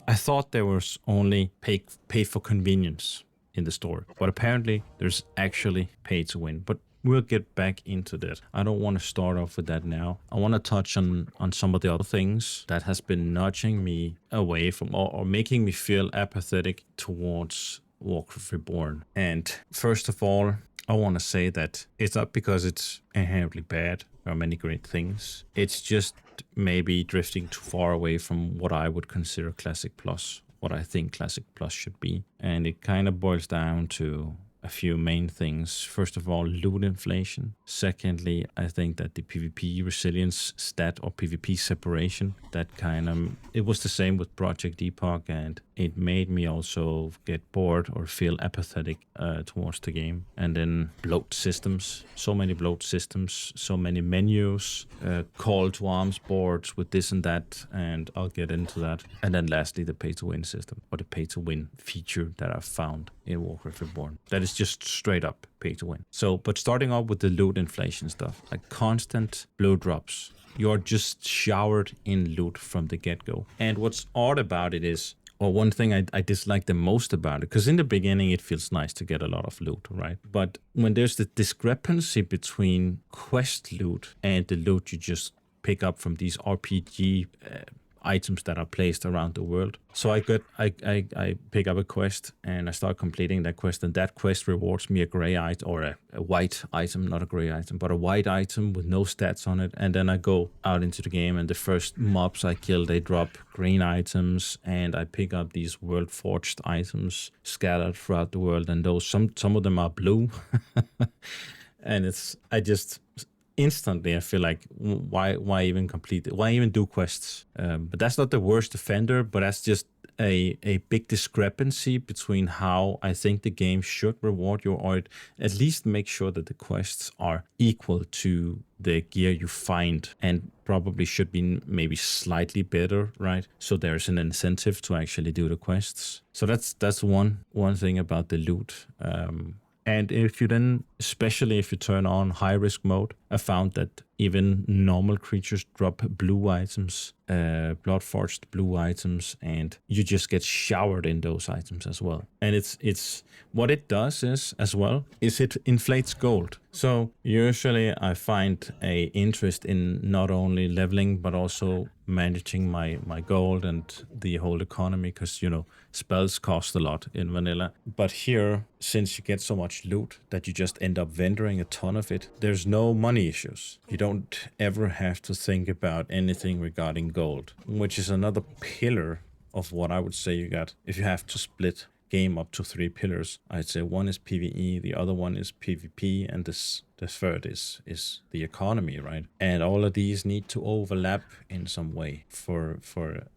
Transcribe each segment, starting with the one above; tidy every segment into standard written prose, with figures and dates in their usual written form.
I thought there was only pay for convenience in the store, but apparently there's actually pay to win. But we'll get back into that. I don't want to start off with that now. I want to touch on some of the other things that has been nudging me away from or making me feel apathetic towards Warcraft Reborn. And first of all, I want to say that it's not because it's inherently bad or many great things. It's just maybe drifting too far away from what I would consider Classic Plus, what I think Classic Plus should be. And it kind of boils down to a few main things. First of all, loot inflation. Secondly, I think that the PvP resilience stat or PvP separation, that kind of, it was the same with Project Epoch, and it made me also get bored or feel apathetic towards the game. And then bloat systems, so many bloat systems, so many menus, call to arms boards with this and that, and I'll get into that. And then lastly, the pay to win system, or the pay to win feature that I've found in Warcraft Reborn. That is just straight up pay to win. So, but starting off with the loot inflation stuff, like constant blue drops. You're just showered in loot from the get-go. And what's odd about it is, or one thing I dislike the most about it, because in the beginning it feels nice to get a lot of loot, right? But when there's the discrepancy between quest loot and the loot you just pick up from these RPG items that are placed around the world. So I pick up a quest and I start completing that quest, and that quest rewards me a gray item, or a white item, not a gray item, but a white item with no stats on it. And then I go out into the game, and the first mobs I kill, they drop green items, and I pick up these world forged items scattered throughout the world, and those some of them are blue. And instantly I feel like, why even complete it? Why even do quests? But that's not the worst offender, but that's just a big discrepancy between how I think the game should reward you, or at least make sure that the quests are equal to the gear you find, and probably should be maybe slightly better, right? So there's an incentive to actually do the quests. So that's one thing about the loot. And if you then, especially if you turn on high risk mode, I found that even normal creatures drop blue items, blood forged blue items, and you just get showered in those items as well. And it's what it does is it inflates gold. So usually I find a interest in not only leveling but also managing my gold and the whole economy, because spells cost a lot in vanilla. But here, since you get so much loot that you just end up vendoring a ton of it, there's no money issues. You don't ever have to think about anything regarding gold, which is another pillar of what I would say you got. If you have to split game up to 3 pillars, I'd say one is PvE, the other one is PvP, and the third is the economy, right? And all of these need to overlap in some way for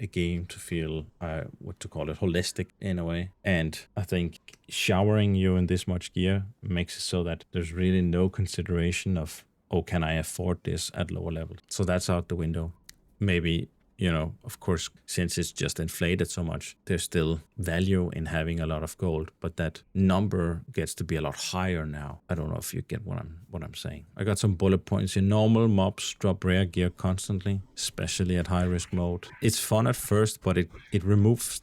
a game to feel holistic in a way. And I think showering you in this much gear makes it so that there's really no consideration of, oh, can I afford this at lower level? So that's out the window. Maybe, of course, since it's just inflated so much, there's still value in having a lot of gold, but that number gets to be a lot higher now. I don't know if you get what I'm saying. I got some bullet points here. Normal mobs drop rare gear constantly, especially at high risk mode. It's fun at first, but it removes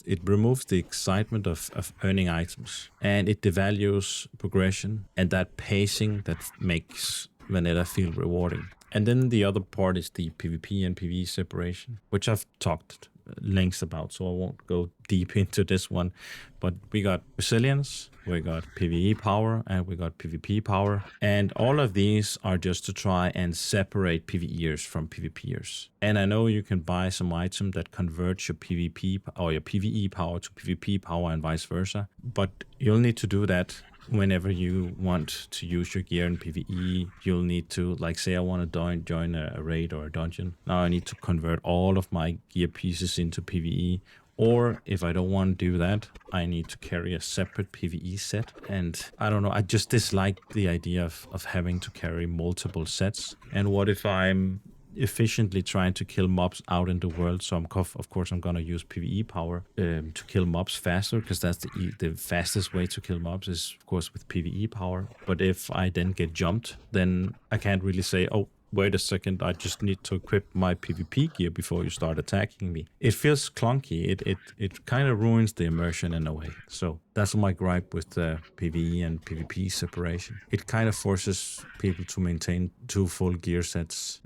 the excitement of earning items, and it devalues progression and that pacing that makes vanilla feel rewarding. And then the other part is the PvP and PvE separation, which I've talked lengths about, so I won't go deep into this one. But we got resilience, we got PvE power, and we got PvP power. And all of these are just to try and separate PvEers from PvPers. And I know you can buy some item that converts your PvP or your PvE power to PvP power and vice versa, but you'll need to do that whenever you want to use your gear in PvE. You'll need to, like, say I want to join a raid or a dungeon. Now I need to convert all of my gear pieces into PvE. Or if I don't want to do that, I need to carry a separate PvE set. And I don't know, I just dislike the idea of having to carry multiple sets. And what if I'm efficiently trying to kill mobs out in the world? So of course I'm gonna use PvE power to kill mobs faster, because that's the fastest way to kill mobs is of course with PvE power. But if I then get jumped, then I can't really say, oh, wait a second, I just need to equip my PvP gear before you start attacking me. It feels clunky. It kind of ruins the immersion in a way. So that's my gripe with the PvE and PvP separation. It kind of forces people to maintain 2 full gear sets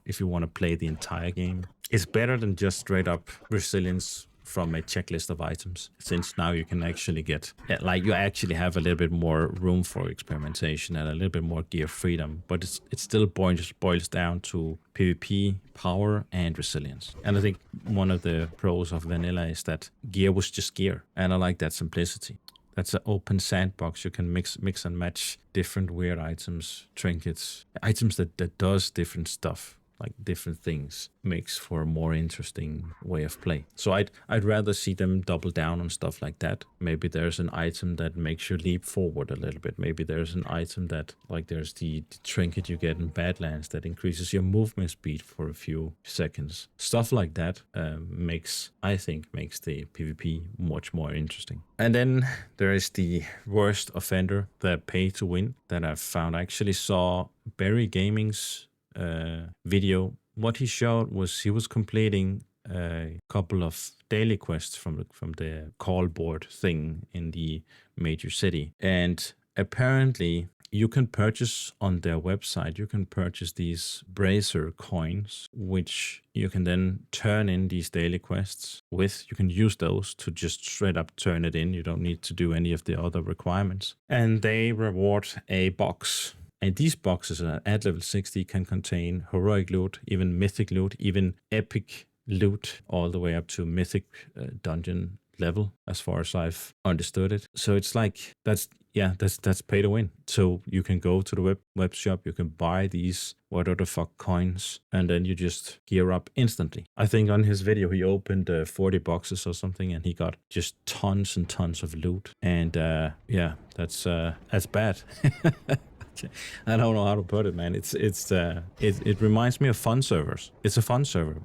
if you want to play the entire game. It's better than just straight up resilience from a checklist of items, since now you can actually get, like, you actually have a little bit more room for experimentation and a little bit more gear freedom, but it still boils down to PvP, power, and resilience. And I think one of the pros of vanilla is that gear was just gear, and I like that simplicity. That's an open sandbox. You can mix and match different weird items, trinkets, items that does different stuff, like different things, makes for a more interesting way of play. So I'd rather see them double down on stuff like that. Maybe there's an item that makes you leap forward a little bit. Maybe there's an item that, like, there's the trinket you get in Badlands that increases your movement speed for a few seconds. Stuff like that makes the PvP much more interesting. And then there is the worst offender, the pay to win, that I've found. I actually saw Barry Gaming's video. What he showed was he was completing a couple of daily quests from the call board thing in the major city, and apparently you can purchase on their website, you can purchase these bracer coins, which you can then turn in these daily quests with. You can use those to just straight up turn it in. You don't need to do any of the other requirements, and they reward a box. And these boxes at level 60 can contain heroic loot, even mythic loot, even epic loot, all the way up to mythic dungeon level, as far as I've understood it. So it's like, that's pay to win. So you can go to the web shop, you can buy these whatever the fuck coins, and then you just gear up instantly. I think on his video he opened 40 boxes or something, and he got just tons and tons of loot. And that's bad. I don't know how to put it, man. It reminds me of fun servers. It's a fun server.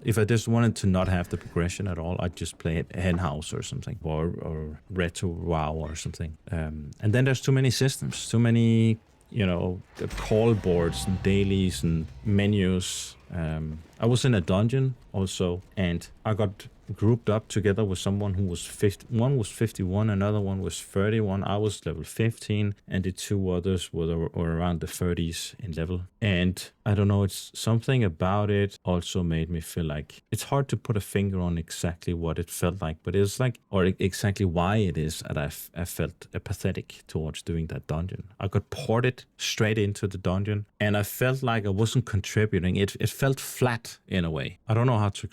If I just wanted to not have the progression at all, I'd just play it Hen House or something, or Retro WoW or something. And then there's too many systems, too many, call boards and dailies and menus. I was in a dungeon also, and I got grouped up together with someone who was 50. One was 51, another one was 31. I was level 15, and the 2 others were around the 30s in level. And I don't know, it's something about it also made me feel like it's hard to put a finger on exactly what it felt like, but it's like, or exactly why it is that I felt apathetic towards doing that dungeon. I got ported straight into the dungeon, and I felt like I wasn't contributing. It felt flat in a way. I don't know how to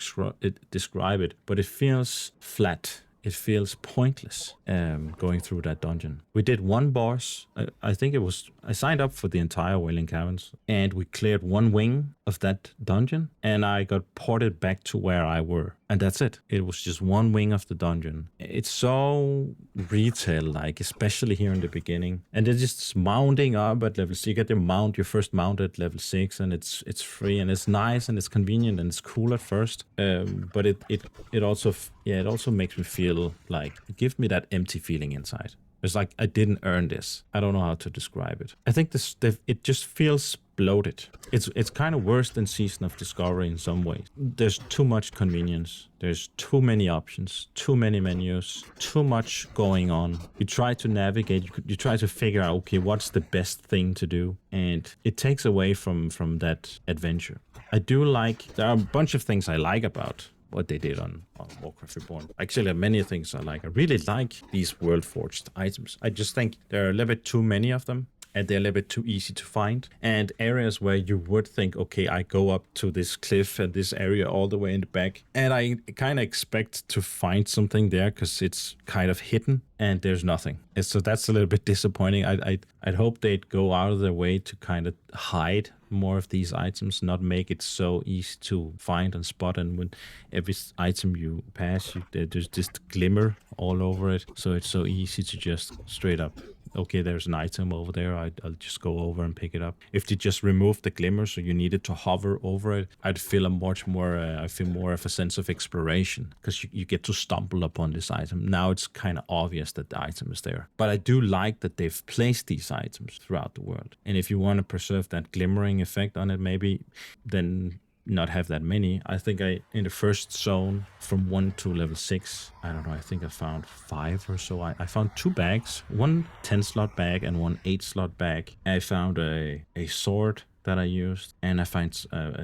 describe it, but it feels flat. It feels pointless going through that dungeon. We did one boss. I think it was, I signed up for the entire Wailing Caverns, and we cleared one wing of that dungeon, and I got ported back to where I were. And that's it. It was just one wing of the dungeon. It's so retail-like, especially here in the beginning. And they're just mounting up at level 6. You get your first mount at level 6, and it's free, and it's nice, and it's convenient, and it's cool at first. But it also makes me feel like, it gives me that empty feeling inside. It's like I didn't earn this. I don't know how to describe it. I think it just feels bloated. It's kind of worse than Season of Discovery in some ways. There's too much convenience. There's too many options, too many menus, too much going on. You try to navigate, you try to figure out, okay, what's the best thing to do? And it takes away from that adventure. There are a bunch of things I like about what they did on Warcraft Reborn. Actually, many things I like. I really like these world-forged items. I just think there are a little bit too many of them, and they're a little bit too easy to find. And areas where you would think, okay, I go up to this cliff and this area all the way in the back, and I kind of expect to find something there because it's kind of hidden, and there's nothing. And so that's a little bit disappointing. I'd hope they'd go out of their way to kind of hide more of these items, not make it so easy to find and spot, and when every item you pass, there's just glimmer all over it, so it's so easy to just straight up okay, there's an item over there, I'll just go over and pick it up. If they just remove the glimmer, so you needed to hover over it, I'd feel a much more, I feel more of a sense of exploration, because you get to stumble upon this item. Now it's kind of obvious that the item is there. But I do like that they've placed these items throughout the world. And if you want to preserve that glimmering effect on it, maybe then not have that many. I think in the first zone from 1 to level 6, I don't know, I think I found 5 or so. I found 2 bags, one 10 slot bag and one 8 slot bag. I found a sword that I used, and I find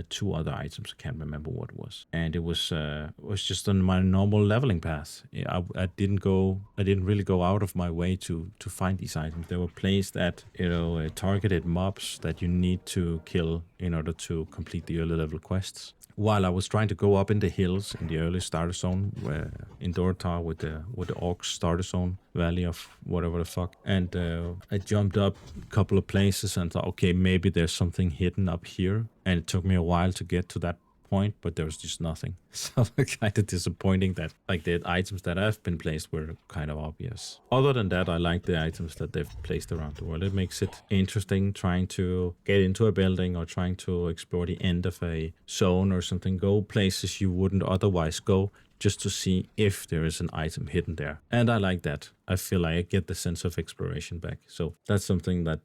2 other items. I can't remember what it was, and it was just on my normal leveling path. I didn't really go out of my way to find these items. They were placed at targeted mobs that you need to kill in order to complete the early level quests. While I was trying to go up in the hills in the early starter zone, where in Dorotar with the orcs starter zone, valley of whatever the fuck, and I jumped up a couple of places and thought, okay, maybe there's something hidden up here, and it took me a while to get to that point, but there was just nothing. So kind of disappointing that like the items that have been placed were kind of obvious. Other than that, I like the items that they've placed around the world. It makes it interesting trying to get into a building or trying to explore the end of a zone or something, go places you wouldn't otherwise go, just to see if there is an item hidden there. And I like that. I feel like I get the sense of exploration back. So that's something that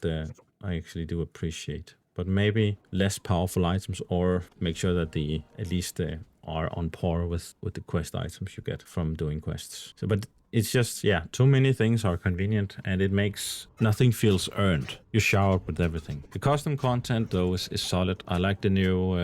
I actually do appreciate. But maybe less powerful items, or make sure that at least are on par with the quest items you get from doing quests. So, but it's just, yeah, too many things are convenient, and it makes nothing feels earned. You shower with everything. The custom content, though, is solid. I like the new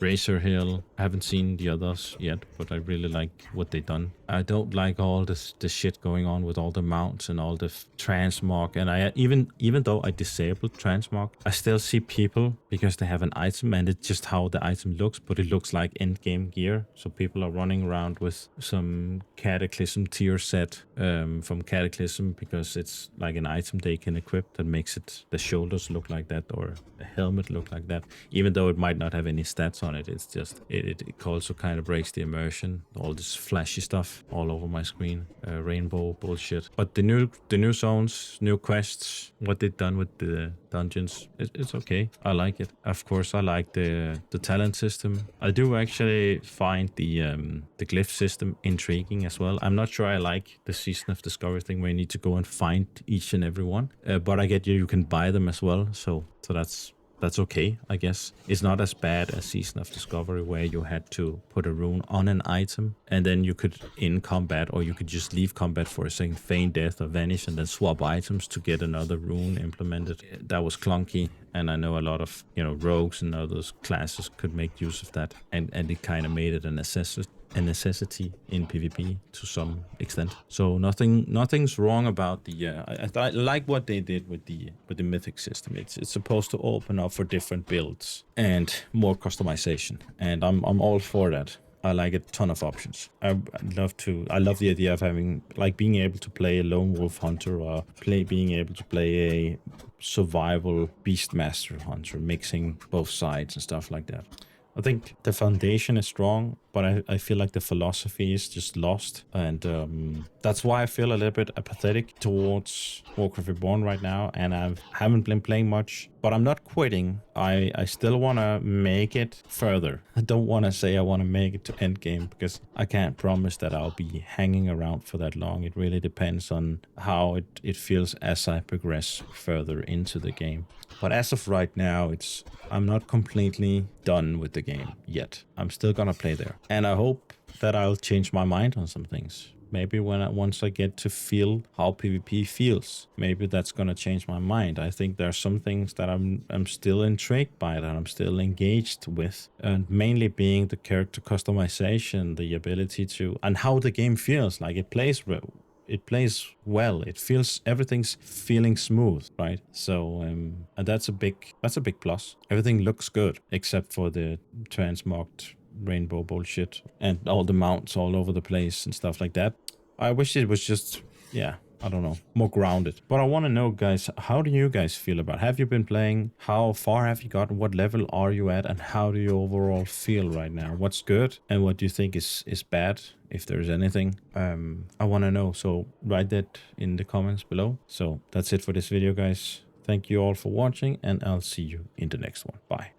Razor Hill. I haven't seen the others yet, but I really like what they've done. I don't like all the shit going on with all the mounts and all the transmog. And I even though I disabled transmog, I still see people, because they have an item and it's just how the item looks, but it looks like endgame gear. So people are running around with some Cataclysm tier set from Cataclysm, because it's like an item they can equip that makes the shoulders look like that, or the helmet look like that, even though it might not have any stats on it. It's just it also kind of breaks the immersion, all this flashy stuff all over my screen, rainbow bullshit. But the new zones, new quests, what they've done with the dungeons, it's okay. I like it. Of course, I like the talent system. I do actually find the glyph system intriguing as well. I'm not sure I like the Season of Discovery thing where you need to go and find each and every one, but I get you can buy them as well, so that's okay, I guess. It's not as bad as Season of Discovery, where you had to put a rune on an item, and then you could, in combat, or you could just leave combat for a second, feign death or vanish, and then swap items to get another rune implemented. That was clunky, and I know a lot of rogues and other classes could make use of that, and it kind of made it a necessity in PvP to some extent. So nothing's wrong about the I like what they did with the mythic system. It's supposed to open up for different builds and more customization, and I'm all for that. I like a ton of options. I love the idea of having, like, being able to play a lone wolf hunter, or being able to play a survival beastmaster hunter, mixing both sides and stuff like that. I think the foundation is strong, but I feel like the philosophy is just lost. And that's why I feel a little bit apathetic towards Warcraft Reborn right now. And I haven't been playing much, but I'm not quitting. I still want to make it further. I don't want to say I want to make it to endgame, because I can't promise that I'll be hanging around for that long. It really depends on how it feels as I progress further into the game. But as of right now, I'm not completely done with the game yet. I'm still gonna play there. And I hope that I'll change my mind on some things. Maybe once I get to feel how PvP feels, maybe that's gonna change my mind. I think there are some things that I'm still intrigued by, that I'm still engaged with, and mainly being the character customization, the ability to, and how the game feels. Like, it plays well. It feels, everything's feeling smooth, right? So and that's a big plus. Everything looks good except for the transmogged rainbow bullshit and all the mounts all over the place and stuff like that. I wish it was just, yeah, I don't know, more grounded. But I want to know, guys, how do you guys feel about it? Have you been playing? How far have you gotten? What level are you at? And how do you overall feel right now? What's good and what do you think is bad, if there's anything? I want to know. So write that in the comments below. So that's it for this video, guys. Thank you all for watching, and I'll see you in the next one. Bye.